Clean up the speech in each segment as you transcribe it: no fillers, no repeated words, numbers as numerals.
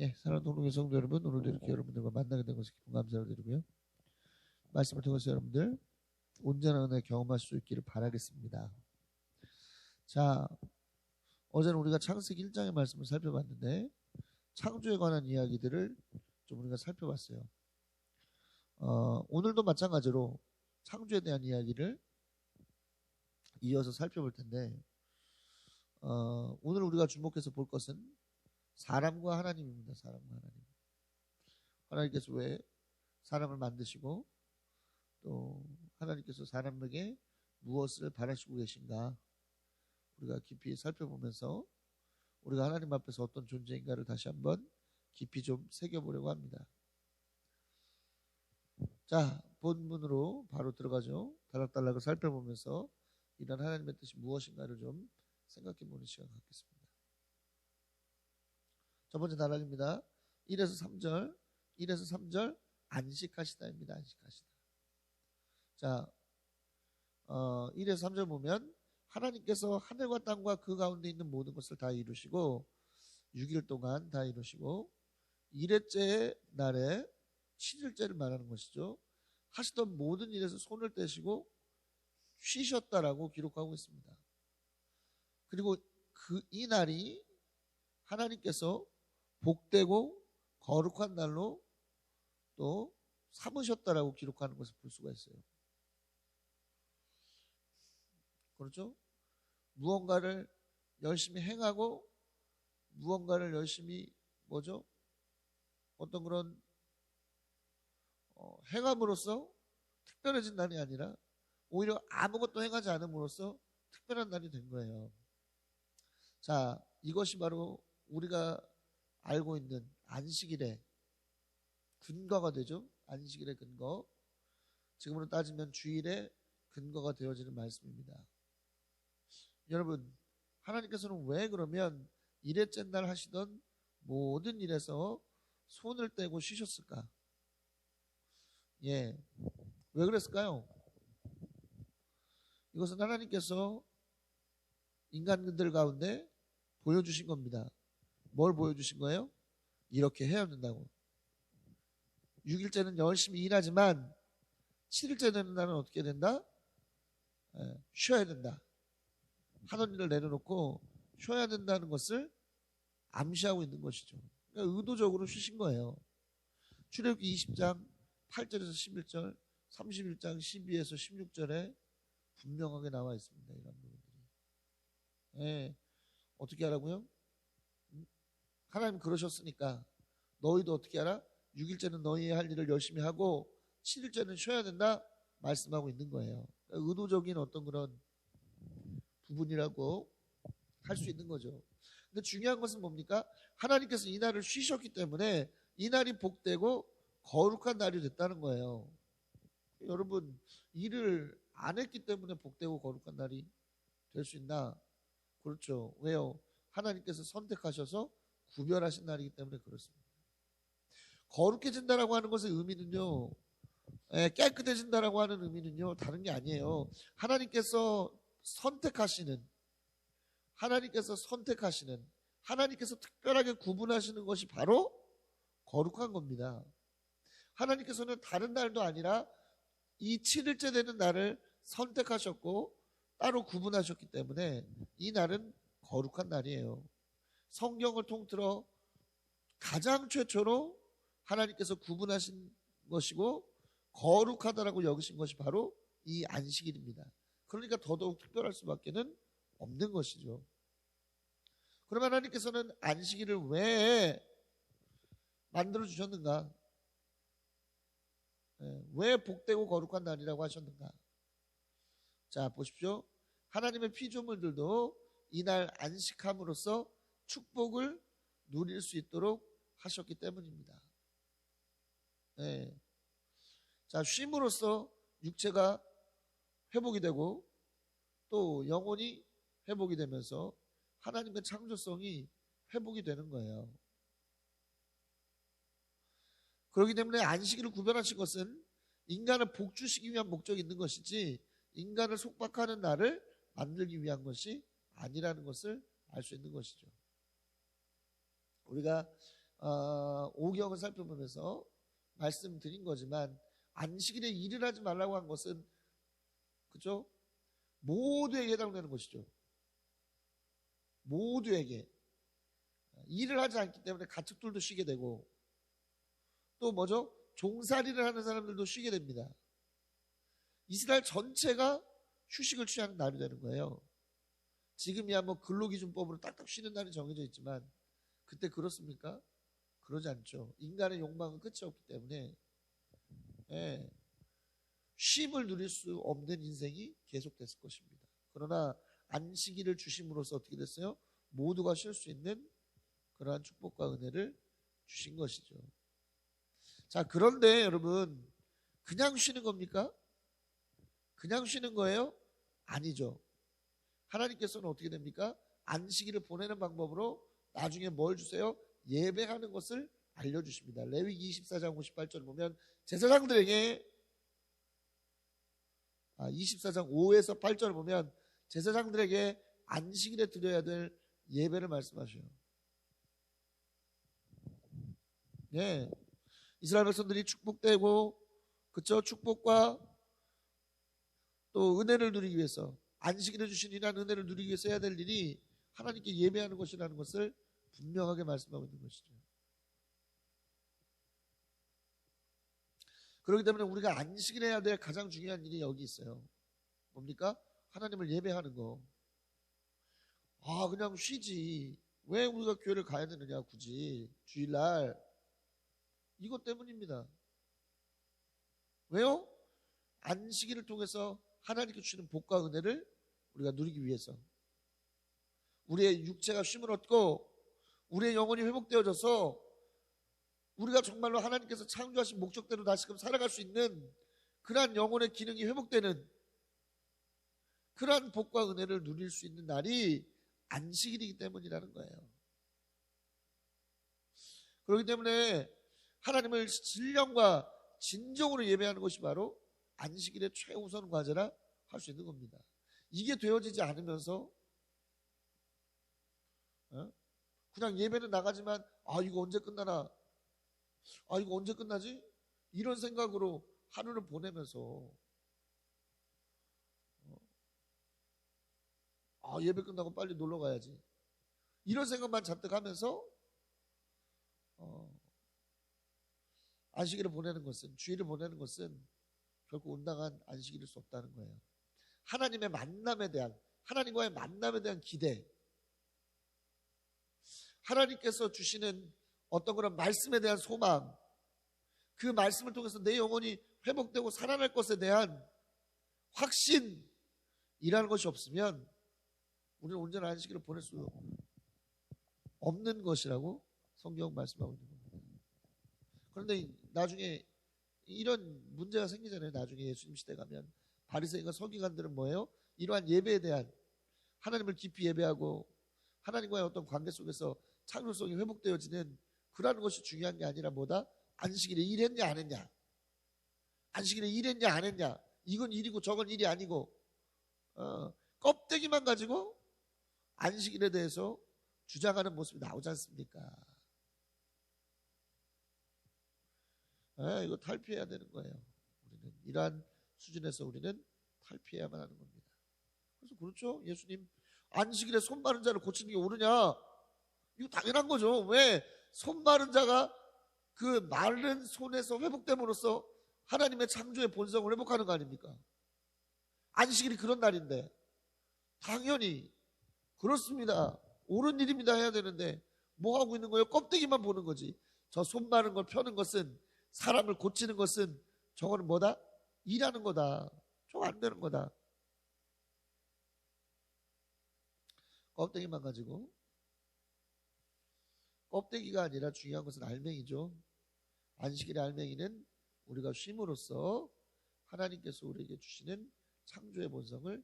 사랑하는 동료의 성도 여러분, 오늘도 이렇게 여러분들과 만나게 된 것을 기쁜 감사를 드리고요. 말씀을 통해서 여러분들 온전한 은혜 경험할 수 있기를 바라겠습니다. 자, 어제는 우리가 창세기 1장의 말씀을 살펴봤는데 창조에 관한 이야기들을 좀 우리가 살펴봤어요. 오늘도 마찬가지로 창조에 대한 이야기를 이어서 살펴볼 텐데 오늘 우리가 주목해서 볼 것은 사람과 하나님입니다. 사람과 하나님. 하나님께서 왜 사람을 만드시고 또 하나님께서 사람에게 무엇을 바라시고 계신가 우리가 깊이 살펴보면서 우리가 하나님 앞에서 어떤 존재인가를 다시 한번 깊이 좀 새겨보려고 합니다. 자, 본문으로 바로 들어가죠. 다락달락을 살펴보면서 이런 하나님의 뜻이 무엇인가를 좀 생각해보는 시간 갖겠습니다. 첫 번째 다락입니다. 1에서 3절 안식하시다입니다. 안식하시다. 자, 1에서 3절 보면 하나님께서 하늘과 땅과 그 가운데 있는 모든 것을 다 이루시고 6일 동안 다 이루시고 1회째 날에 7일째를 말하는 것이죠. 하시던 모든 일에서 손을 떼시고 쉬셨다라고 기록하고 있습니다. 그리고 이 날이 하나님께서 복되고 거룩한 날로 또 삼으셨다라고 기록하는 것을 볼 수가 있어요. 그렇죠? 무언가를 열심히 행하고 무언가를 열심히 어떤 그런 행함으로써 특별해진 날이 아니라 오히려 아무것도 행하지 않음으로써 특별한 날이 된 거예요. 자, 이것이 바로 우리가 알고 있는 안식일의 근거가 되죠. 안식일의 근거. 지금으로 따지면 주일의 근거가 되어지는 말씀입니다. 여러분, 하나님께서는 왜 그러면 일회째 날 하시던 모든 일에서 손을 떼고 쉬셨을까? 왜 그랬을까요? 이것은 하나님께서 인간들 가운데 보여주신 겁니다. 뭘 보여주신 거예요? 이렇게 해야 된다고. 6일째는 열심히 일하지만 7일째 되는 날은 어떻게 된다? 쉬어야 된다. 하던 일을 내려놓고 쉬어야 된다는 것을 암시하고 있는 것이죠. 그러니까 의도적으로 쉬신 거예요. 출애굽기 20장 8절에서 11절, 31장 12에서 16절에 분명하게 나와 있습니다. 이런 부분들이. 어떻게 하라고요? 하나님 그러셨으니까 너희도 어떻게 하라? 6일째는 너희의 할 일을 열심히 하고 7일째는 쉬어야 된다 말씀하고 있는 거예요. 그러니까 의도적인 어떤 그런 부분이라고 할 수 있는 거죠. 근데 중요한 것은 뭡니까? 하나님께서 이 날을 쉬셨기 때문에 이 날이 복되고 거룩한 날이 됐다는 거예요. 여러분, 일을 안 했기 때문에 복되고 거룩한 날이 될 수 있나? 그렇죠. 왜요? 하나님께서 선택하셔서 구별하신 날이기 때문에 그렇습니다. 거룩해진다라고 하는 것의 의미는요, 깨끗해진다라고 하는 의미는요, 다른 게 아니에요. 하나님께서 선택하시는, 하나님께서 특별하게 구분하시는 것이 바로 거룩한 겁니다. 하나님께서는 다른 날도 아니라 이 7일째 되는 날을 선택하셨고 따로 구분하셨기 때문에 이 날은 거룩한 날이에요. 성경을 통틀어 가장 최초로 하나님께서 구분하신 것이고 거룩하다라고 여기신 것이 바로 이 안식일입니다. 그러니까 더더욱 특별할 수밖에 없는 것이죠. 그러면 하나님께서는 안식일을 왜 만들어 주셨는가? 왜 복되고 거룩한 날이라고 하셨는가? 자, 보십시오. 하나님의 피조물들도 이날 안식함으로써 축복을 누릴 수 있도록 하셨기 때문입니다. 자, 쉼으로써 육체가 회복이 되고 또 영혼이 회복이 되면서 하나님의 창조성이 회복이 되는 거예요. 그렇기 때문에 안식일을 구별하신 것은 인간을 복주시기 위한 목적이 있는 것이지 인간을 속박하는 날을 만들기 위한 것이 아니라는 것을 알 수 있는 것이죠. 우리가 오경을 살펴보면서 말씀드린 거지만 안식일에 일을 하지 말라고 한 것은 그죠? 모두에게 해당되는 것이죠. 모두에게. 일을 하지 않기 때문에 가축들도 쉬게 되고 또 뭐죠? 종살이를 하는 사람들도 쉬게 됩니다. 이스라엘 전체가 휴식을 취하는 날이 되는 거예요. 지금이야 뭐 근로기준법으로 딱딱 쉬는 날이 정해져 있지만 그때 그렇습니까? 그러지 않죠. 인간의 욕망은 끝이 없기 때문에 쉼을 누릴 수 없는 인생이 계속됐을 것입니다. 그러나 안식일을 주심으로써 어떻게 됐어요? 모두가 쉴 수 있는 그러한 축복과 은혜를 주신 것이죠. 자, 그런데 여러분 그냥 쉬는 겁니까? 그냥 쉬는 거예요? 아니죠. 하나님께서는 어떻게 됩니까? 안식일을 보내는 방법으로 나중에 뭘 주세요? 예배하는 것을 알려주십니다. 레위기 24장 58절 보면 제사장들에게 24장 5에서 8절 보면 제사장들에게 안식일에 드려야 될 예배를 말씀하셔요. 네, 이스라엘 백성들이 축복되고 그쵸? 축복과 또 은혜를 누리기 위해서 안식일에 주신 이러한 은혜를 누리기 위해서 해야 될 일이 하나님께 예배하는 것이라는 것을 분명하게 말씀하고 있는 것이죠. 그렇기 때문에 우리가 안식일 해야 될 가장 중요한 일이 여기 있어요. 뭡니까? 하나님을 예배하는 거. 그냥 쉬지. 왜 우리가 교회를 가야 되느냐 굳이 주일날. 이것 때문입니다. 왜요? 안식일을 통해서 하나님께 주시는 복과 은혜를 우리가 누리기 위해서 우리의 육체가 쉼을 얻고 우리의 영혼이 회복되어져서 우리가 정말로 하나님께서 창조하신 목적대로 다시금 살아갈 수 있는 그러한 영혼의 기능이 회복되는 그러한 복과 은혜를 누릴 수 있는 날이 안식일이기 때문이라는 거예요. 그렇기 때문에 하나님을 진령과 진정으로 예배하는 것이 바로 안식일의 최우선 과제라 할 수 있는 겁니다. 이게 되어지지 않으면서 그냥 예배는 나가지만 이거 언제 끝나나, 이거 언제 끝나지? 이런 생각으로 하루를 보내면서 예배 끝나고 빨리 놀러 가야지 이런 생각만 잔뜩 하면서 안식일을 보내는 것은, 주일을 보내는 것은 결코 온당한 안식일일 수 없다는 거예요. 하나님의 만남에 대한, 하나님과의 만남에 대한 기대, 하나님께서 주시는 어떤 그런 말씀에 대한 소망, 그 말씀을 통해서 내 영혼이 회복되고 살아날 것에 대한 확신이라는 것이 없으면 우리는 온전한 안식일을 보낼 수 없는 것이라고 성경 말씀하고 있는 겁니다. 그런데 나중에 이런 문제가 생기잖아요. 나중에 예수님 시대 가면 바리새인과 서기관들은 뭐예요? 이러한 예배에 대한, 하나님을 깊이 예배하고 하나님과의 어떤 관계 속에서 창조성이 회복되어지는 그러한 것이 중요한 게 아니라 뭐다? 안식일에 일했냐 안 했냐, 안식일에 일했냐 안 했냐, 이건 일이고 저건 일이 아니고 껍데기만 가지고 안식일에 대해서 주장하는 모습이 나오지 않습니까? 이거 탈피해야 되는 거예요. 우리는 이러한 수준에서 우리는 탈피해야만 하는 겁니다. 그래서 그렇죠. 예수님 안식일에 손 마른 자를 고치는 게 옳으냐? 이거 당연한 거죠. 왜? 손 마른 자가 그 마른 손에서 회복됨으로써 하나님의 창조의 본성을 회복하는 거 아닙니까? 안식일이 그런 날인데 당연히 그렇습니다. 옳은 일입니다 해야 되는데 뭐 하고 있는 거예요? 껍데기만 보는 거지. 저 손 마른 걸 펴는 것은, 사람을 고치는 것은 저거는 뭐다? 일하는 거다. 저거 안 되는 거다. 껍데기만 가지고. 껍데기가 아니라 중요한 것은 알맹이죠. 안식일의 알맹이는 우리가 쉼으로써 하나님께서 우리에게 주시는 창조의 본성을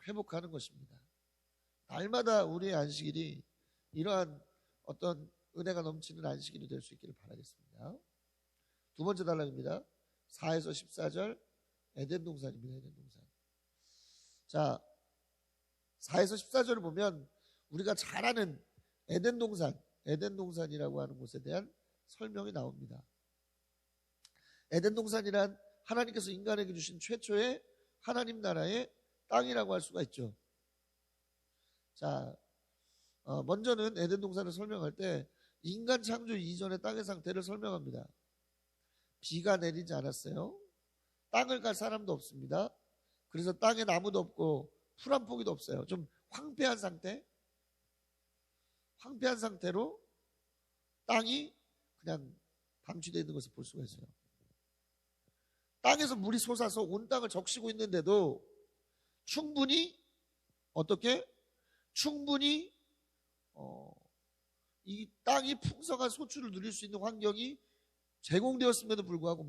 회복하는 것입니다. 날마다 우리의 안식일이 이러한 어떤 은혜가 넘치는 안식일이 될 수 있기를 바라겠습니다. 두 번째 단락입니다. 4에서 14절 에덴 동산입니다. 에덴 동산. 자, 4에서 14절을 보면 우리가 잘 아는 에덴 동산, 에덴 동산이라고 하는 곳에 대한 설명이 나옵니다. 에덴 동산이란 하나님께서 인간에게 주신 최초의 하나님 나라의 땅이라고 할 수가 있죠. 자, 먼저는 에덴 동산을 설명할 때 인간 창조 이전의 땅의 상태를 설명합니다. 비가 내리지 않았어요. 땅을 갈 사람도 없습니다. 그래서 땅에 나무도 없고 풀 한 포기도 없어요. 좀 황폐한 상태로 땅이 그냥 방치되어 있는 것을 볼 수가 있어요. 땅에서 물이 솟아서 온 땅을 적시고 있는데도 충분히 이 땅이 풍성한 소출을 누릴 수 있는 환경이 제공되었음에도 불구하고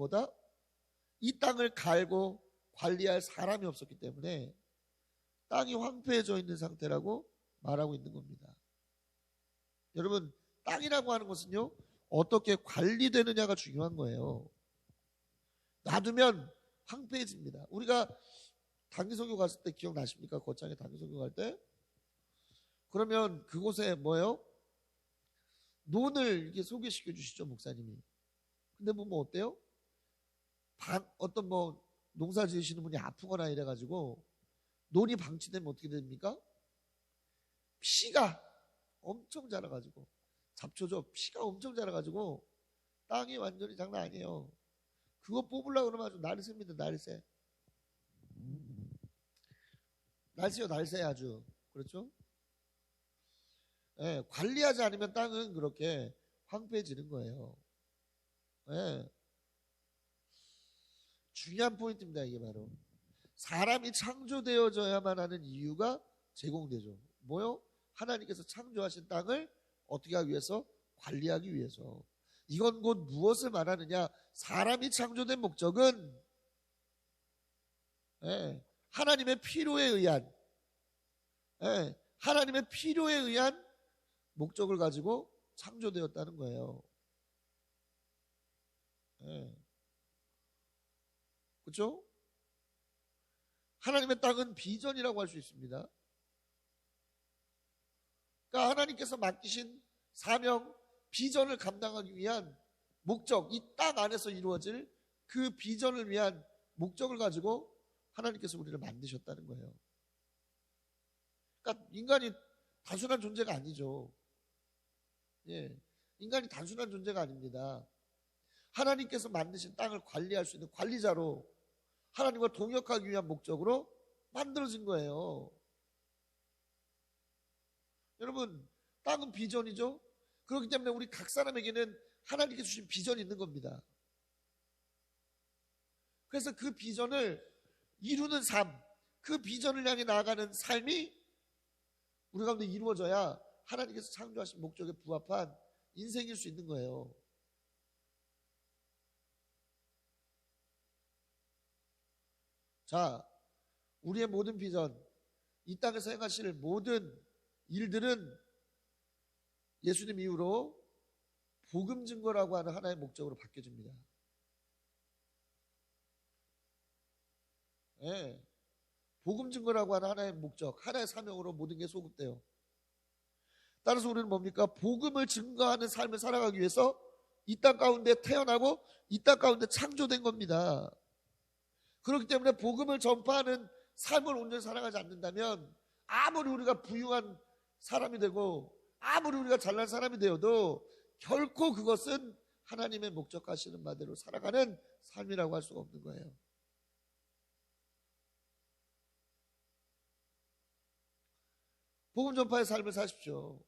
이 땅을 갈고 관리할 사람이 없었기 때문에 땅이 황폐해져 있는 상태라고 말하고 있는 겁니다. 여러분, 땅이라고 하는 것은요, 어떻게 관리되느냐가 중요한 거예요. 놔두면 황폐해집니다. 우리가 단기선교 갔을 때 기억나십니까? 거창에 단기선교 갈 때? 그러면 그곳에 논을 이렇게 소개시켜 주시죠, 목사님이. 근데 보면 어때요? 어떤 농사 지으시는 분이 아프거나 이래가지고 논이 방치되면 어떻게 됩니까? 피가 엄청 자라가지고, 잡초죠. 피가 엄청 자라가지고 땅이 완전히 장난 아니에요. 그거 뽑으려고 그러면 아주 날이 셉니다. 날새요, 날새 아주. 그렇죠? 예, 관리하지 않으면 땅은 그렇게 황폐해지는 거예요. 예. 중요한 포인트입니다. 이게 바로 사람이 창조되어져야만 하는 이유가 제공되죠. 뭐요? 하나님께서 창조하신 땅을 어떻게 하기 위해서? 관리하기 위해서. 이건 곧 무엇을 말하느냐? 사람이 창조된 목적은 하나님의 필요에 의한 목적을 가지고 창조되었다는 거예요. 그렇죠? 하나님의 땅은 비전이라고 할 수 있습니다. 그러니까 하나님께서 맡기신 사명, 비전을 감당하기 위한 목적, 이 땅 안에서 이루어질 그 비전을 위한 목적을 가지고 하나님께서 우리를 만드셨다는 거예요. 그러니까 인간이 단순한 존재가 아니죠. 예, 인간이 단순한 존재가 아닙니다. 하나님께서 만드신 땅을 관리할 수 있는 관리자로 하나님과 동역하기 위한 목적으로 만들어진 거예요. 여러분, 땅은 비전이죠. 그렇기 때문에 우리 각 사람에게는 하나님께 주신 비전이 있는 겁니다. 그래서 그 비전을 이루는 삶, 그 비전을 향해 나아가는 삶이 우리 가운데 이루어져야 하나님께서 창조하신 목적에 부합한 인생일 수 있는 거예요. 자, 우리의 모든 비전, 이 땅에서 행하실 모든 일들은 예수님 이후로 복음 증거라고 하는 하나의 목적으로 바뀌어집니다. 네, 복음 증거라고 하는 하나의 목적, 하나의 사명으로 모든 게 소급돼요. 따라서 우리는 뭡니까? 복음을 증거하는 삶을 살아가기 위해서 이 땅 가운데 태어나고 이 땅 가운데 창조된 겁니다. 그렇기 때문에 복음을 전파하는 삶을 온전히 살아가지 않는다면 아무리 우리가 부유한 사람이 되고 아무리 우리가 잘난 사람이 되어도 결코 그것은 하나님의 목적하시는 바대로 살아가는 삶이라고 할 수가 없는 거예요. 복음 전파의 삶을 사십시오.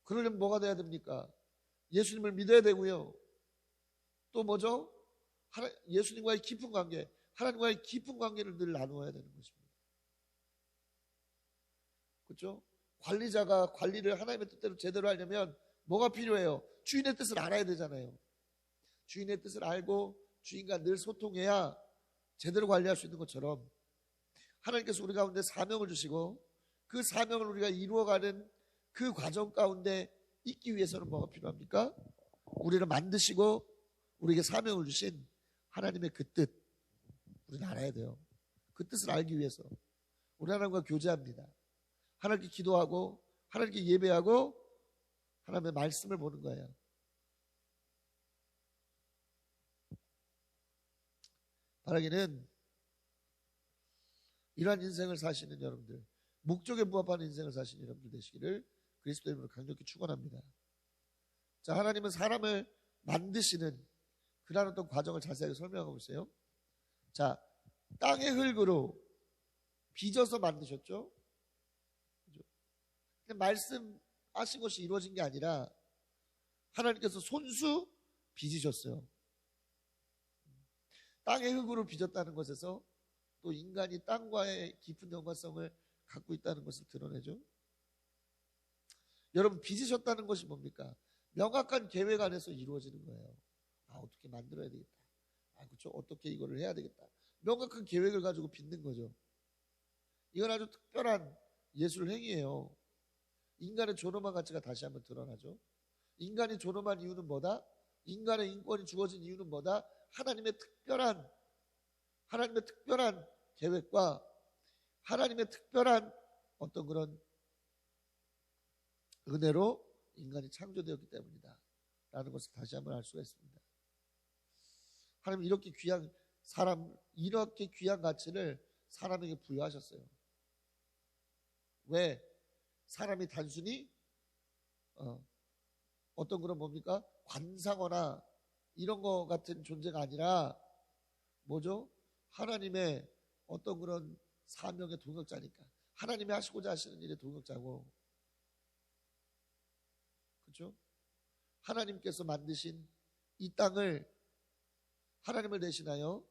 그러려면 뭐가 돼야 됩니까? 예수님을 믿어야 되고요. 또 뭐죠? 예수님과의 깊은 관계, 하나님과의 깊은 관계를 늘 나누어야 되는 것입니다. 그렇죠? 관리자가 관리를 하나님의 뜻대로 제대로 하려면 뭐가 필요해요? 주인의 뜻을 알아야 되잖아요. 주인의 뜻을 알고 주인과 늘 소통해야 제대로 관리할 수 있는 것처럼 하나님께서 우리 가운데 사명을 주시고 그 사명을 우리가 이루어가는 그 과정 가운데 있기 위해서는 뭐가 필요합니까? 우리를 만드시고 우리에게 사명을 주신 하나님의 그 뜻, 우리는 알아야 돼요. 그 뜻을 알기 위해서 우리 하나님과 교제합니다. 하나님께 기도하고 하나님께 예배하고 하나님의 말씀을 보는 거예요. 바라기는 이러한 인생을 사시는 여러분들, 목적에 부합하는 인생을 사시는 여러분들 되시기를 그리스도의 이름으로 강력히 축원합니다. 자, 하나님은 사람을 만드시는 그러한 어떤 과정을 자세하게 설명하고 있어요. 자, 땅의 흙으로 빚어서 만드셨죠. 말씀하신 것이 이루어진 게 아니라 하나님께서 손수 빚으셨어요. 땅의 흙으로 빚었다는 것에서 또 인간이 땅과의 깊은 연관성을 갖고 있다는 것을 드러내죠. 여러분, 빚으셨다는 것이 뭡니까? 명확한 계획 안에서 이루어지는 거예요. 어떻게 만들어야 되겠다. 그렇죠. 어떻게 이거를 해야 되겠다. 명확한 계획을 가지고 빚는 거죠. 이건 아주 특별한 예술 행위예요. 인간의 존엄한 가치가 다시 한번 드러나죠. 인간이 존엄한 이유는 뭐다? 인간의 인권이 주어진 이유는 뭐다? 하나님의 특별한 계획과 하나님의 특별한 어떤 그런 은혜로 인간이 창조되었기 때문이다 라는 것을 다시 한번 알 수가 있습니다. 하나님 이렇게 귀한 가치를 사람에게 부여하셨어요. 왜? 사람이 단순히 어떤 그런 뭡니까? 관상어나 이런 거 같은 존재가 아니라 뭐죠? 하나님의 어떤 그런 사명의 동역자니까. 하나님이 하시고자 하시는 일의 동역자고, 그렇죠? 하나님께서 만드신 이 땅을 하나님을 대신하여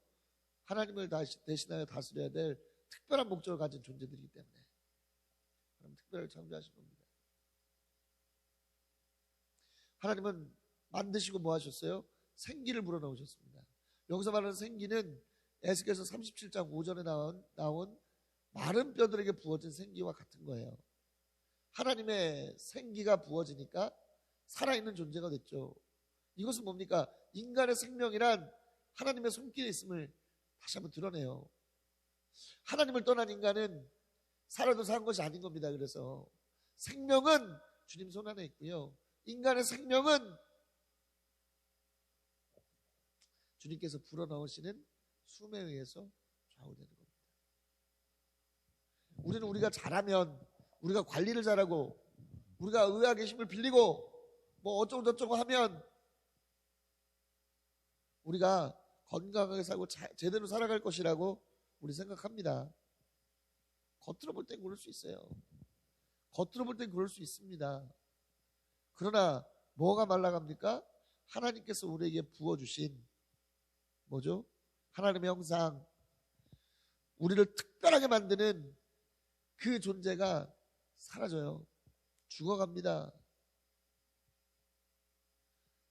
다스려야 될 특별한 목적을 가진 존재들이기 때문에 하나님 특별히 창조하신 겁니다. 하나님은 만드시고 뭐 하셨어요? 생기를 불어넣으셨습니다. 여기서 말하는 생기는 에스겔서 37장 5절에 나온 마른 뼈들에게 부어진 생기와 같은 거예요. 하나님의 생기가 부어지니까 살아있는 존재가 됐죠. 이것은 뭡니까? 인간의 생명이란 하나님의 손길에 있음을 다시 한번 드러내요. 하나님을 떠난 인간은 살아도 산 것이 아닌 겁니다. 그래서 생명은 주님 손 안에 있고요. 인간의 생명은 주님께서 불어넣으시는 숨에 의해서 좌우되는 겁니다. 우리는 우리가 잘하면, 우리가 관리를 잘하고, 우리가 의학의 힘을 빌리고 뭐 어쩌고 저쩌고 하면 우리가 건강하게 살고 제대로 살아갈 것이라고 우리 생각합니다. 겉으로 볼 땐 그럴 수 있어요. 겉으로 볼 땐 그럴 수 있습니다. 그러나 뭐가 말라갑니까? 하나님께서 우리에게 부어주신 뭐죠? 하나님의 형상, 우리를 특별하게 만드는 그 존재가 사라져요. 죽어갑니다.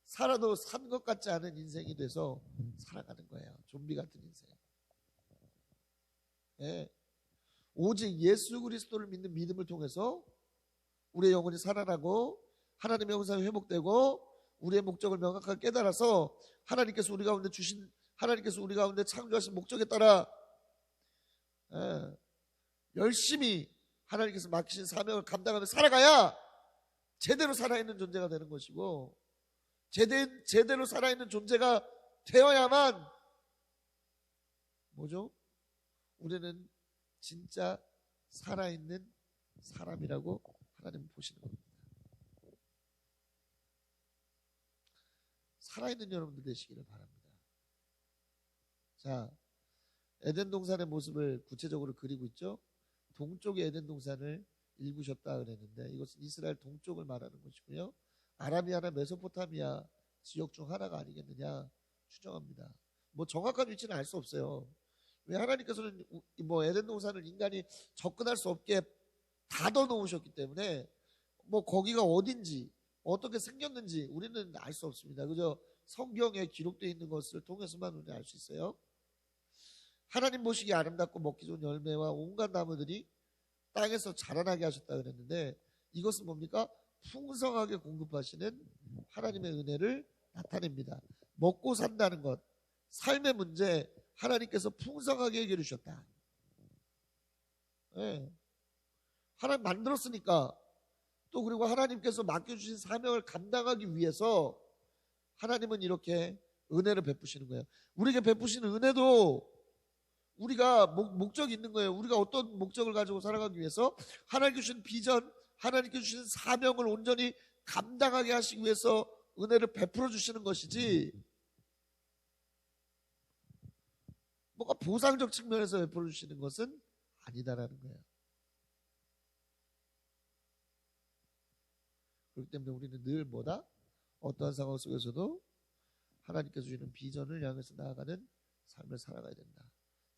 살아도 산 것 같지 않은 인생이 돼서 살아가는 거예요. 좀비 같은 인생. 네. 오직 예수 그리스도를 믿는 믿음을 통해서 우리의 영혼이 살아나고 하나님의 형상이 회복되고 우리의 목적을 명확하게 깨달아서 하나님께서 우리 가운데 창조하신 목적에 따라 열심히 하나님께서 맡기신 사명을 감당하며 살아가야 제대로 살아있는 존재가 되는 것이고, 제대로 살아있는 존재가 되어야만 뭐죠? 우리는 진짜 살아있는 사람이라고 하나님은 보시는 겁니다. 살아있는 여러분들 되시기를 바랍니다. 자, 에덴 동산의 모습을 구체적으로 그리고 있죠. 동쪽의 에덴 동산을 일구셨다 그랬는데 이것은 이스라엘 동쪽을 말하는 것이고요. 아라비아나 메소포타미아 지역 중 하나가 아니겠느냐 추정합니다. 뭐 정확한 위치는 알 수 없어요. 왜? 하나님께서는 뭐 에덴 동산을 인간이 접근할 수 없게 닫아 놓으셨기 때문에 뭐 거기가 어딘지 어떻게 생겼는지 우리는 알 수 없습니다. 그저 성경에 기록되어 있는 것을 통해서만 우리는 알 수 있어요. 하나님 보시기에 아름답고 먹기 좋은 열매와 온갖 나무들이 땅에서 자라나게 하셨다 그랬는데 이것은 뭡니까? 풍성하게 공급하시는 하나님의 은혜를 나타냅니다. 먹고 산다는 것, 삶의 문제 하나님께서 풍성하게 해결해 주셨다. 네. 하나님 만들었으니까 또 그리고 하나님께서 맡겨주신 사명을 감당하기 위해서 하나님은 이렇게 은혜를 베푸시는 거예요. 우리에게 베푸시는 은혜도 우리가 목적이 있는 거예요. 우리가 어떤 목적을 가지고 살아가기 위해서 하나님께 주신 비전, 하나님께 주신 사명을 온전히 감당하게 하시기 위해서 은혜를 베풀어 주시는 것이지, 뭔가 보상적 측면에서 베풀어 주시는 것은 아니다라는 거예요. 그렇기 때문에 우리는 늘 뭐다? 어떠한 상황 속에서도 하나님께서 주시는 비전을 향해서 나아가는 삶을 살아가야 된다.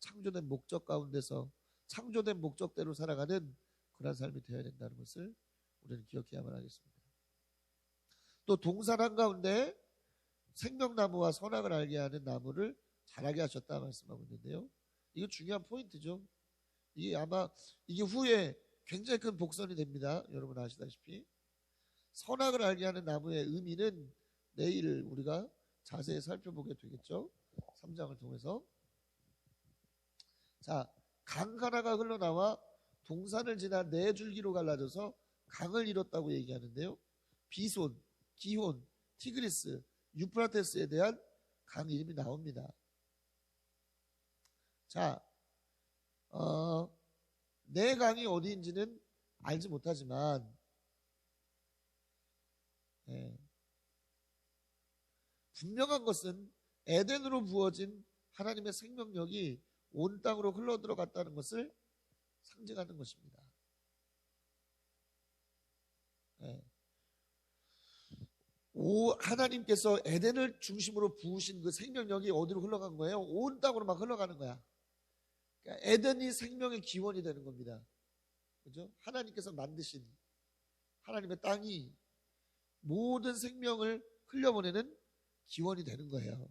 창조된 목적 가운데서 창조된 목적대로 살아가는 그런 삶이 되어야 된다는 것을 우리는 기억해야만 하겠습니다. 또 동산 한가운데 생명나무와 선악을 알게 하는 나무를 자라게 하셨다 말씀하고 있는데요. 이거 중요한 포인트죠. 이게 아마 이게 후에 굉장히 큰 복선이 됩니다. 여러분 아시다시피 선악을 알게 하는 나무의 의미는 내일 우리가 자세히 살펴보게 되겠죠. 3장을 통해서. 자, 강 하나가 흘러나와 동산을 지나 네 줄기로 갈라져서 강을 이뤘다고 얘기하는데요. 비손, 기혼, 티그리스, 유프라테스에 대한 강 이름이 나옵니다. 자, 네 강이 어디인지는 알지 못하지만 분명한 것은 에덴으로 부어진 하나님의 생명력이 온 땅으로 흘러들어갔다는 것을 상징하는 것입니다. 하나님께서 에덴을 중심으로 부으신 그 생명력이 어디로 흘러간 거예요? 온 땅으로 막 흘러가는 거야. 그러니까 에덴이 생명의 기원이 되는 겁니다. 그죠? 하나님께서 만드신 하나님의 땅이 모든 생명을 흘려보내는 기원이 되는 거예요.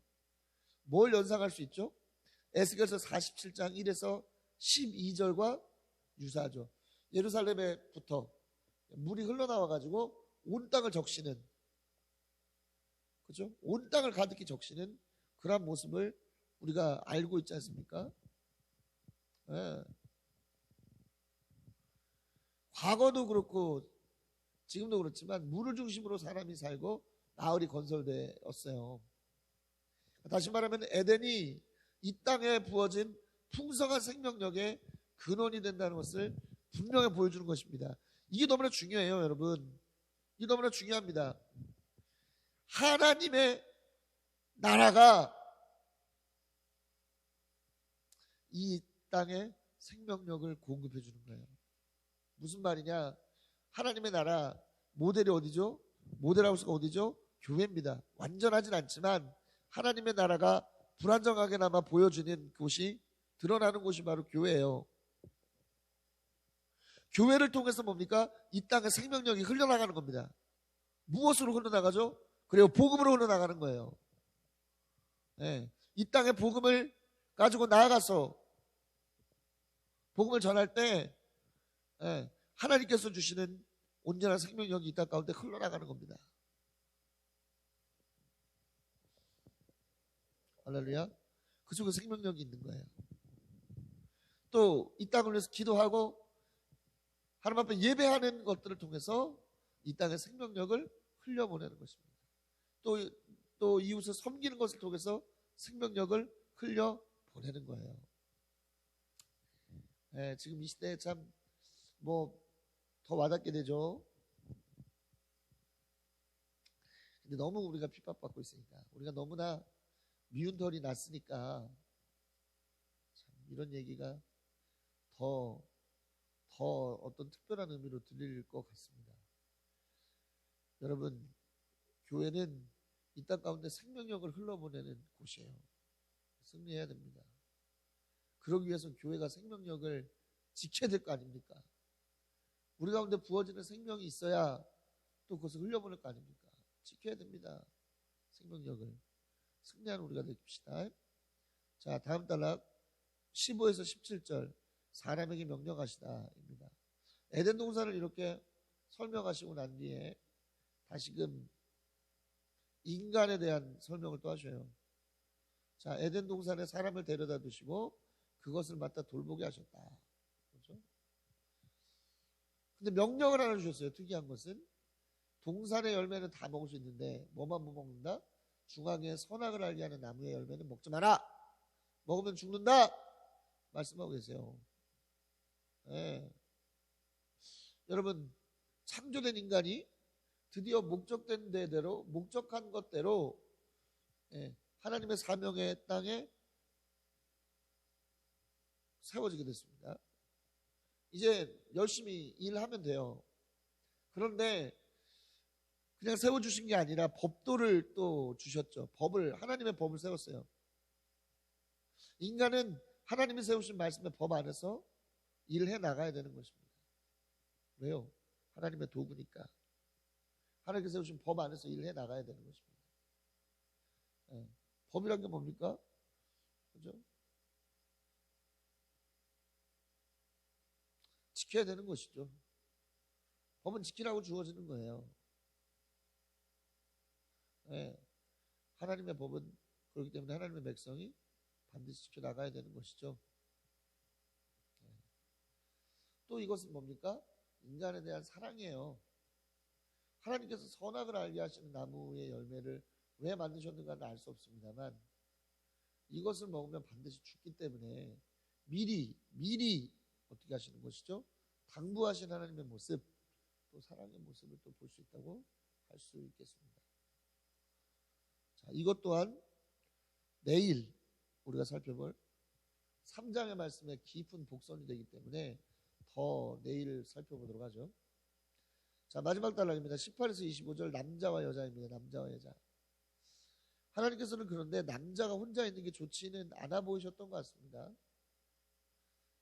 뭘 연상할 수 있죠? 에스겔서 47장 1에서 12절과 유사하죠. 예루살렘에부터 물이 흘러나와가지고 온 땅을 적시는, 그죠? 온 땅을 가득히 적시는 그런 모습을 우리가 알고 있지 않습니까? 과거도 그렇고 지금도 그렇지만 물을 중심으로 사람이 살고 마을이 건설되었어요. 다시 말하면 에덴이 이 땅에 부어진 풍성한 생명력의 근원이 된다는 것을 분명히 보여주는 것입니다. 이게 너무나 중요해요, 여러분. 이게 너무나 중요합니다. 하나님의 나라가 이 땅에 생명력을 공급해 주는 거예요. 무슨 말이냐? 하나님의 나라 모델이 어디죠? 모델하우스가 어디죠? 교회입니다. 완전하진 않지만 하나님의 나라가 불안정하게나마 보여주는 곳이, 드러나는 곳이 바로 교회예요. 교회를 통해서 뭡니까? 이 땅에 생명력이 흘러나가는 겁니다. 무엇으로 흘러나가죠? 그리고 복음으로 흘러나가는 거예요. 이 땅에 복음을 가지고 나아가서 복음을 전할 때 하나님께서 주시는 온전한 생명력이 이 땅 가운데 흘러나가는 겁니다. 할렐루야. 그 속에 생명력이 있는 거예요. 또 이 땅을 위해서 기도하고 하나님 앞에 예배하는 것들을 통해서 이 땅에 생명력을 흘려보내는 것입니다. 또 이웃을 섬기는 것을 통해서 생명력을 흘려보내는 거예요. 지금 이 시대에 참 더 와닿게 되죠. 근데 너무 우리가 핍박받고 있으니까, 우리가 너무나 미운 털이 났으니까 참 이런 얘기가 더 어떤 특별한 의미로 들릴 것 같습니다. 여러분, 교회는 이 땅 가운데 생명력을 흘러보내는 곳이에요. 승리해야 됩니다. 그러기 위해서 교회가 생명력을 지켜야 될 거 아닙니까? 우리 가운데 부어지는 생명이 있어야 또 그것을 흘려보낼 거 아닙니까? 지켜야 됩니다. 생명력을. 승리하는 우리가 되십시다. 자, 다음 단락 15에서 17절. 사람에게 명령하시다입니다. 에덴 동산을 이렇게 설명하시고 난 뒤에 다시금 인간에 대한 설명을 또 하셔요. 자, 에덴 동산에 사람을 데려다 두시고 그것을 맡아 돌보게 하셨다. 그렇죠? 근데 명령을 하나 주셨어요. 특이한 것은 동산의 열매는 다 먹을 수 있는데 뭐만 못 먹는다? 중앙에 선악을 알게 하는 나무의 열매는 먹지 마라. 먹으면 죽는다. 말씀하고 계세요. 네. 여러분, 창조된 인간이 드디어 목적된 대로, 목적한 것대로 하나님의 사명의 땅에 세워지게 됐습니다. 이제 열심히 일하면 돼요. 그런데 그냥 세워주신 게 아니라 법도를 또 주셨죠. 하나님의 법을 세웠어요. 인간은 하나님이 세우신 말씀의 법 안에서 일해 나가야 되는 것입니다. 왜요? 하나님의 도구니까. 하나님께서 세우신 법 안에서 일해 나가야 되는 것입니다. 법이란 게 뭡니까? 그죠? 지켜야 되는 것이죠. 법은 지키라고 주어지는 거예요. 하나님의 법은 그렇기 때문에 하나님의 백성이 반드시 지켜 나가야 되는 것이죠. 또 이것은 뭡니까? 인간에 대한 사랑이에요. 하나님께서 선악을 알게 하시는 나무의 열매를 왜 만드셨는가는 알 수 없습니다만 이것을 먹으면 반드시 죽기 때문에 미리 어떻게 하시는 것이죠? 당부하신 하나님의 모습, 또 사랑의 모습을 또 볼 수 있다고 할 수 있겠습니다. 자, 이것 또한 내일 우리가 살펴볼 3장의 말씀에 깊은 복선이 되기 때문에 더 내일 살펴보도록 하죠. 자, 마지막 단락입니다. 18에서 25절 남자와 여자입니다. 남자와 여자. 하나님께서는 그런데 남자가 혼자 있는 게 좋지는 않아 보이셨던 것 같습니다.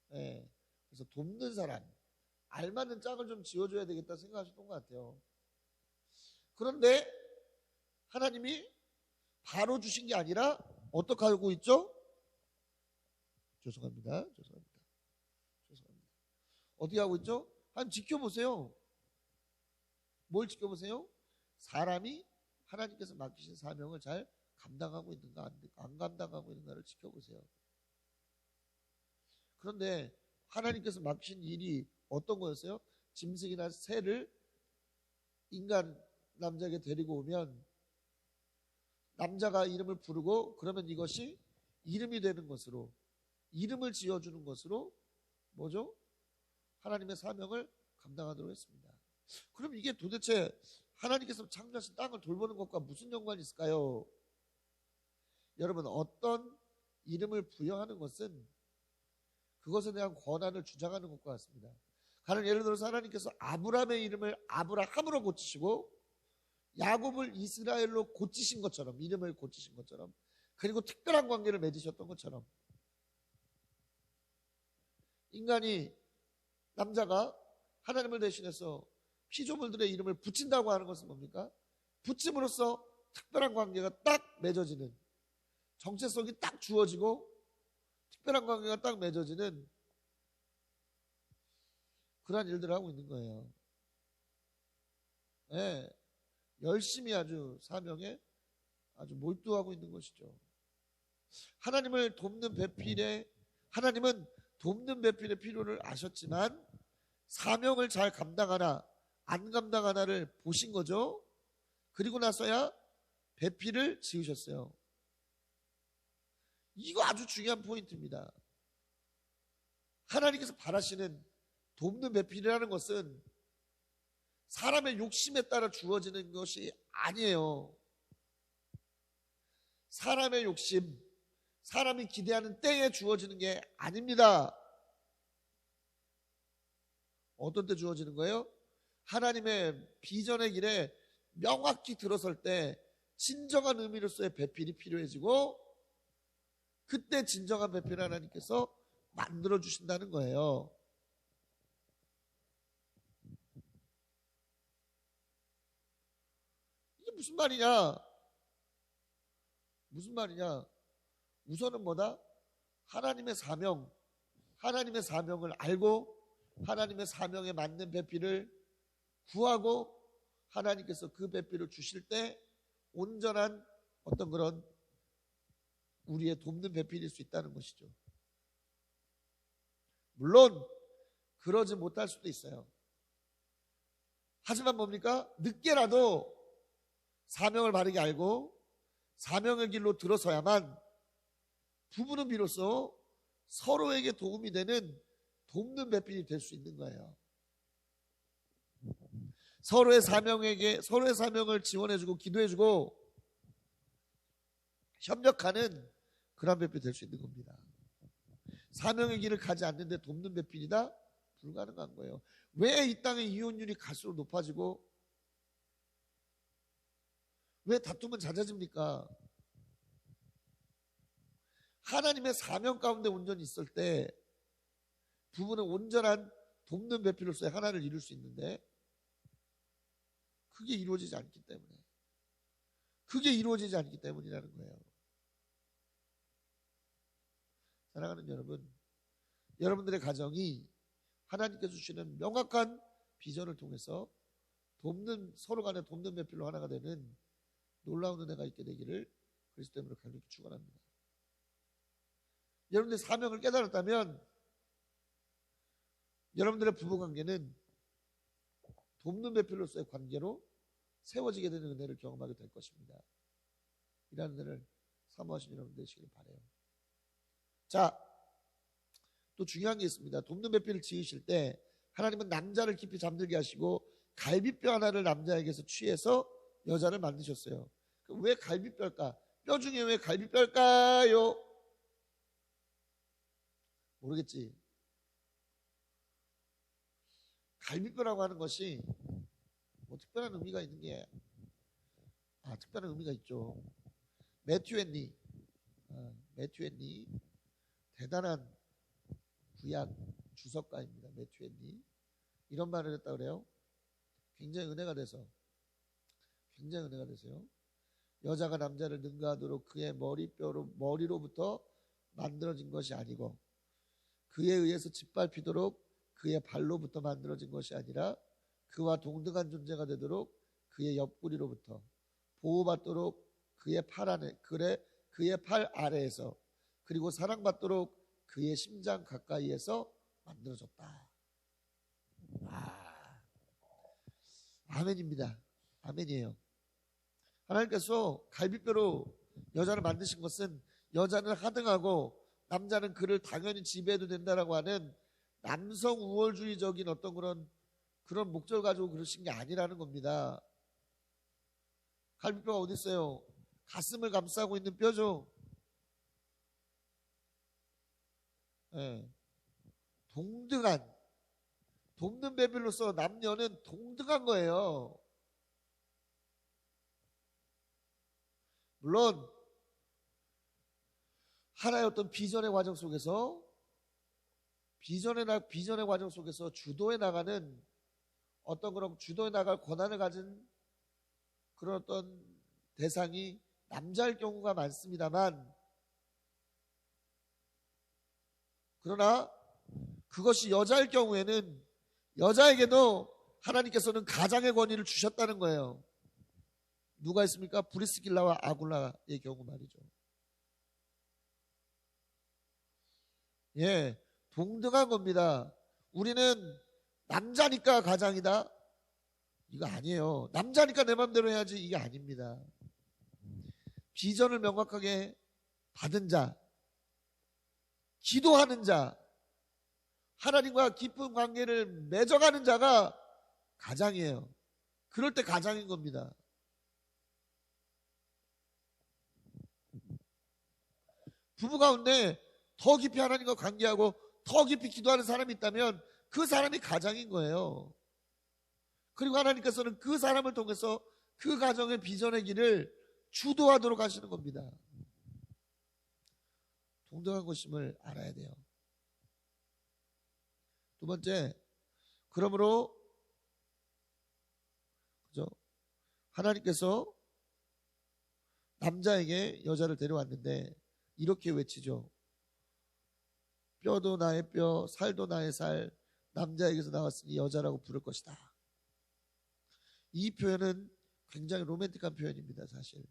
그래서 돕는 사람, 알맞는 짝을 좀 지어줘야 되겠다 생각하셨던 것 같아요. 그런데 하나님이 바로 주신 게 아니라 어떻게 하고 있죠? 죄송합니다. 어떻게 하고 있죠? 한번 지켜보세요. 뭘 지켜보세요? 사람이 하나님께서 맡기신 사명을 잘 감당하고 있는가 안 감당하고 있는가를 지켜보세요. 그런데 하나님께서 맡기신 일이 어떤 거였어요? 짐승이나 새를 인간 남자에게 데리고 오면 남자가 이름을 부르고 그러면 이것이 이름이 되는 것으로, 이름을 지어주는 것으로 뭐죠? 하나님의 사명을 감당하도록 했습니다. 그럼 이게 도대체 하나님께서 창조하신 땅을 돌보는 것과 무슨 연관이 있을까요? 여러분, 어떤 이름을 부여하는 것은 그것에 대한 권한을 주장하는 것과 같습니다. 가령 예를 들어서 하나님께서 아브라함의 이름을 아브라함으로 고치시고 야곱을 이스라엘로 고치신 것처럼, 이름을 고치신 것처럼, 그리고 특별한 관계를 맺으셨던 것처럼 인간이, 남자가 하나님을 대신해서 피조물들의 이름을 붙인다고 하는 것은 뭡니까? 붙임으로써 특별한 관계가 딱 맺어지는, 정체성이 딱 주어지고 특별한 관계가 딱 맺어지는 그러한 일들을 하고 있는 거예요. 열심히 아주 사명에 아주 몰두하고 있는 것이죠. 하나님은 돕는 배필의 필요를 아셨지만 사명을 잘 감당하나 안 감당하나를 보신 거죠. 그리고 나서야 배필을 지으셨어요. 이거 아주 중요한 포인트입니다. 하나님께서 바라시는 돕는 배필이라는 것은 사람의 욕심에 따라 주어지는 것이 아니에요. 사람의 욕심, 사람이 기대하는 때에 주어지는 게 아닙니다. 어떤 때 주어지는 거예요? 하나님의 비전의 길에 명확히 들어설 때 진정한 의미로서의 배필이 필요해지고 그때 진정한 배필을 하나님께서 만들어 주신다는 거예요. 이게 무슨 말이냐? 우선은 뭐다? 하나님의 사명을 알고 하나님의 사명에 맞는 배필을 구하고 하나님께서 그 배필을 주실 때 온전한 어떤 그런 우리의 돕는 배필일 수 있다는 것이죠. 물론 그러지 못할 수도 있어요. 하지만 뭡니까? 늦게라도 사명을 바르게 알고 사명의 길로 들어서야만 부부는 비로소 서로에게 도움이 되는 돕는 배필이 될 수 있는 거예요. 서로의 사명을 지원해주고 기도해주고 협력하는 그런 배필이 될 수 있는 겁니다. 사명의 길을 가지 않는데 돕는 배필이다? 불가능한 거예요. 왜 이 땅의 이혼율이 갈수록 높아지고 왜 다툼은 잦아집니까? 하나님의 사명 가운데 온전히 있을 때 부부는 온전한 돕는 배필로서의 하나를 이룰 수 있는데 그게 이루어지지 않기 때문이라는 거예요. 사랑하는 여러분, 여러분들의 가정이 하나님께서 주시는 명확한 비전을 통해서 서로 간에 돕는 배필로 하나가 되는 놀라운 은혜가 있게 되기를 그리스도 이름으로 간절히 축원합니다. 여러분들의 사명을 깨달았다면 여러분들의 부부관계는 돕는 배필로서의 관계로 세워지게 되는 은혜를 경험하게 될 것입니다. 이라는 은혜를 사모하신 여러분 되시길 바라요. 자, 또 중요한 게 있습니다. 돕는 배필을 지으실 때 하나님은 남자를 깊이 잠들게 하시고 갈비뼈 하나를 남자에게서 취해서 여자를 만드셨어요. 왜 갈비뼈일까? 뼈 중에 왜 갈비뼈일까요? 모르겠지. 갈비뼈라고 하는 것이 뭐 특별한 의미가 있는 게 특별한 의미가 있죠. 매튜 헨리 대단한 구약 주석가입니다. 매튜 헨리 이런 말을 했다 그래요. 굉장히 은혜가 돼서요. 여자가 남자를 능가하도록 그의 머리로부터 만들어진 것이 아니고 그에 의해서 짓밟히도록 그의 발로부터 만들어진 것이 아니라 그와 동등한 존재가 되도록 그의 옆구리로부터 보호받도록 그의 팔 아래에서 그리고 사랑받도록 그의 심장 가까이에서 만들어졌다. 아멘입니다. 아멘이에요. 하나님께서 갈비뼈로 여자를 만드신 것은 여자는 하등하고 남자는 그를 당연히 지배해도 된다라고 하는 남성 우월주의적인 어떤 그런 목적을 가지고 그러신 게 아니라는 겁니다. 갈비뼈가 어디 있어요? 가슴을 감싸고 있는 뼈죠. 네. 돕는 배필로서 남녀는 동등한 거예요. 물론 하나의 어떤 비전의 과정 속에서 주도해 나가는 어떤 그런 주도해 나갈 권한을 가진 그런 어떤 대상이 남자일 경우가 많습니다만, 그러나 그것이 여자일 경우에는 여자에게도 하나님께서는 가장의 권위를 주셨다는 거예요. 누가 있습니까? 브리스길라와 아굴라의 경우 말이죠. 예, 동등한 겁니다. 우리는 남자니까 가장이다? 이거 아니에요. 남자니까 내 맘대로 해야지, 이게 아닙니다. 비전을 명확하게 받은 자, 기도하는 자, 하나님과 깊은 관계를 맺어가는 자가 가장이에요. 그럴 때 가장인 겁니다. 부부 가운데 더 깊이 하나님과 관계하고 더 깊이 기도하는 사람이 있다면 그 사람이 가장인 거예요. 그리고 하나님께서는 그 사람을 통해서 그 가정의 비전의 길을 주도하도록 하시는 겁니다. 동등한 것임을 알아야 돼요. 두 번째, 그러므로 하나님께서 남자에게 여자를 데려왔는데 이렇게 외치죠. 뼈도 나의 뼈, 살도 나의 살, 남자에게서 나왔으니 여자라고 부를 것이다. 이 표현은 굉장히 로맨틱한 표현입니다. 사실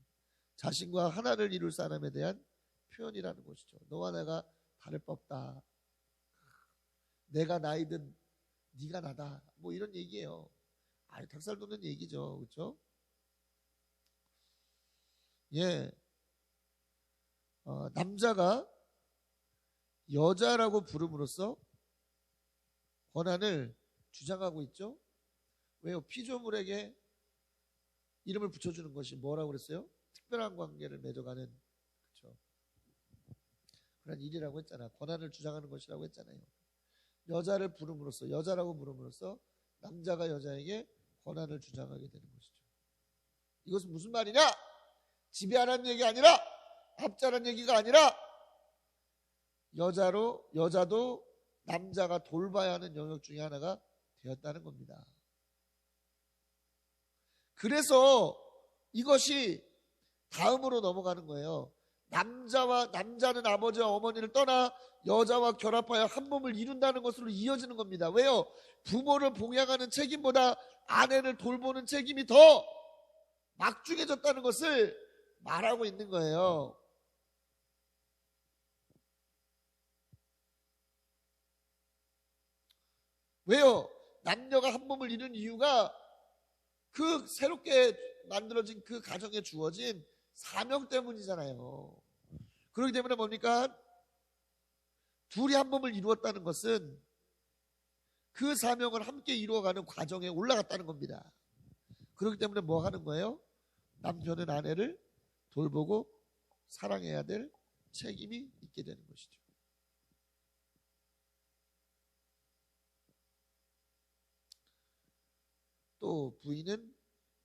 자신과 하나를 이룰 사람에 대한 표현이라는 것이죠. 너와 내가 다를 바 없다. 내가 나이든 네가 나다. 뭐 이런 얘기예요. 닭살 돋는 얘기죠. 그렇죠? 예. 남자가 여자라고 부름으로써 권한을 주장하고 있죠. 왜요? 피조물에게 이름을 붙여주는 것이 뭐라고 그랬어요? 특별한 관계를 맺어가는, 그렇죠? 그런 일이라고 했잖아. 권한을 주장하는 것이라고 했잖아요. 여자를 부름으로써, 여자라고 부름으로써 남자가 여자에게 권한을 주장하게 되는 것이죠. 이것은 무슨 말이냐? 지배하라는 얘기 아니라, 압제하라는 얘기가 아니라, 여자도 남자가 돌봐야 하는 영역 중에 하나가 되었다는 겁니다. 그래서 이것이 다음으로 넘어가는 거예요. 남자는 아버지와 어머니를 떠나 여자와 결합하여 한 몸을 이룬다는 것으로 이어지는 겁니다. 왜요? 부모를 봉양하는 책임보다 아내를 돌보는 책임이 더 막중해졌다는 것을 말하고 있는 거예요. 왜요? 남녀가 한 몸을 이룬 이유가 그 새롭게 만들어진 그 가정에 주어진 사명 때문이잖아요. 그렇기 때문에 뭡니까? 둘이 한 몸을 이루었다는 것은 그 사명을 함께 이루어가는 과정에 올라갔다는 겁니다. 그렇기 때문에 뭐 하는 거예요? 남편은 아내를 돌보고 사랑해야 될 책임이 있게 되는 것이죠. 또 부인은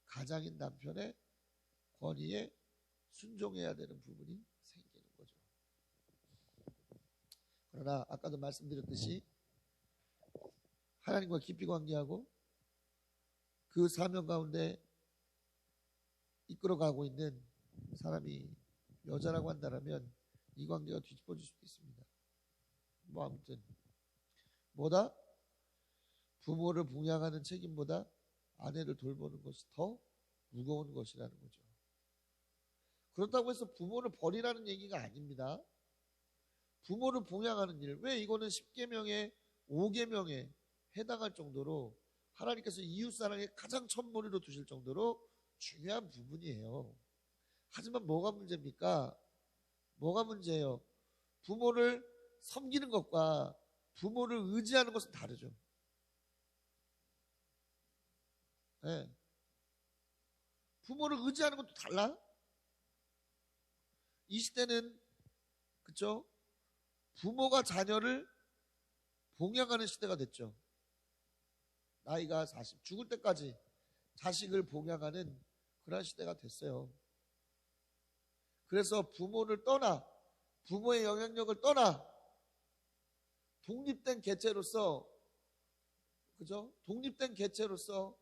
가장인 남편의 권위에 순종해야 되는 부분이 생기는 거죠. 그러나 아까도 말씀드렸듯이 하나님과 깊이 관계하고 그 사명 가운데 이끌어가고 있는 사람이 여자라고 한다면 이 관계가 뒤집어질 수도 있습니다. 뭐 아무튼 뭐다? 부모를 봉양하는 책임보다 아내를 돌보는 것이 더 무거운 것이라는 거죠. 그렇다고 해서 부모를 버리라는 얘기가 아닙니다. 부모를 봉양하는 일, 왜 이거는 10계명의 5계명에 해당할 정도로 하나님께서 이웃사랑의 가장 첫머리로 두실 정도로 중요한 부분이에요. 하지만 뭐가 문제입니까? 뭐가 문제예요? 부모를 섬기는 것과 부모를 의지하는 것은 다르죠. 네. 부모를 의지하는 것도 달라? 이 시대는 그쵸? 부모가 자녀를 봉양하는 시대가 됐죠. 나이가 40 죽을 때까지 자식을 봉양하는 그런 시대가 됐어요. 그래서 부모를 떠나 부모의 영향력을 떠나 독립된 개체로서 그죠? 독립된 개체로서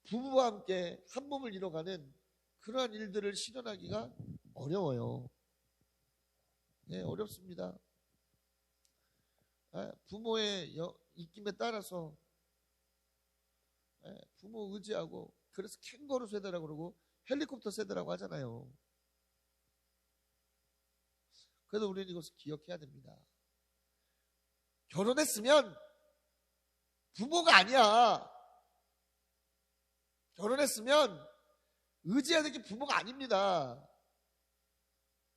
부부와 함께 한 몸을 이뤄가는 그러한 일들을 실현하기가 어려워요. 네, 어렵습니다. 부모의 입김에 따라서 부모 의지하고, 그래서 캥거루 세대라고 그러고 헬리콥터 세대라고 하잖아요. 그래도 우리는 이것을 기억해야 됩니다. 결혼했으면 부모가 아니야. 결혼했으면 의지해야 될 게 부모가 아닙니다.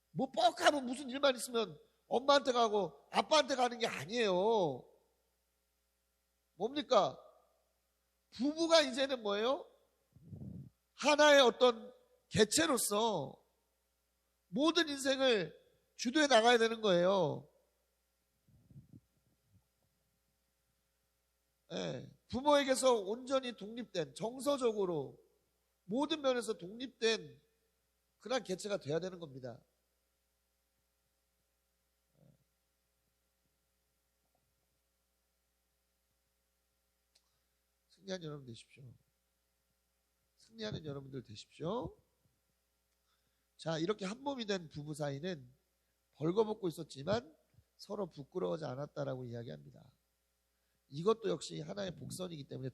뭐 뻑하면 무슨 일만 있으면 엄마한테 가고 아빠한테 가는 게 아니에요. 뭡니까? 부부가 이제는 뭐예요? 하나의 어떤 개체로서 모든 인생을 주도해 나가야 되는 거예요. 네, 부모에게서 온전히 독립된, 정서적으로 모든 면에서 독립된 그런 개체가 돼야 되는 겁니다. 승리한 여러분 되십시오. 승리하는 여러분들 되십시오. 자, 이렇게 한 몸이 된 부부 사이는 벌거벗고 있었지만 서로 부끄러워하지 않았다라고 이야기합니다. 이것도 역시 하나의 복선이기 때문에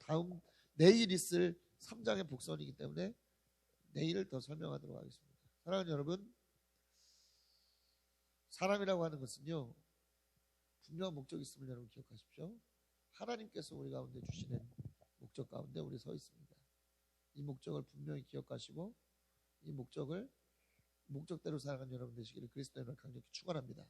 내일 있을 3장의 복선이기 때문에 내일을 더 설명하도록 하겠습니다. 사랑하는 여러분, 사람이라고 하는 것은요, 분명한 목적이 있음을 여러분 기억하십시오. 하나님께서 우리 가운데 주시는 목적 가운데 우리 서 있습니다. 이 목적을 분명히 기억하시고 이 목적대로 살아가는 여러분 되시기를 그리스도의 이름으로 강력히 축원합니다.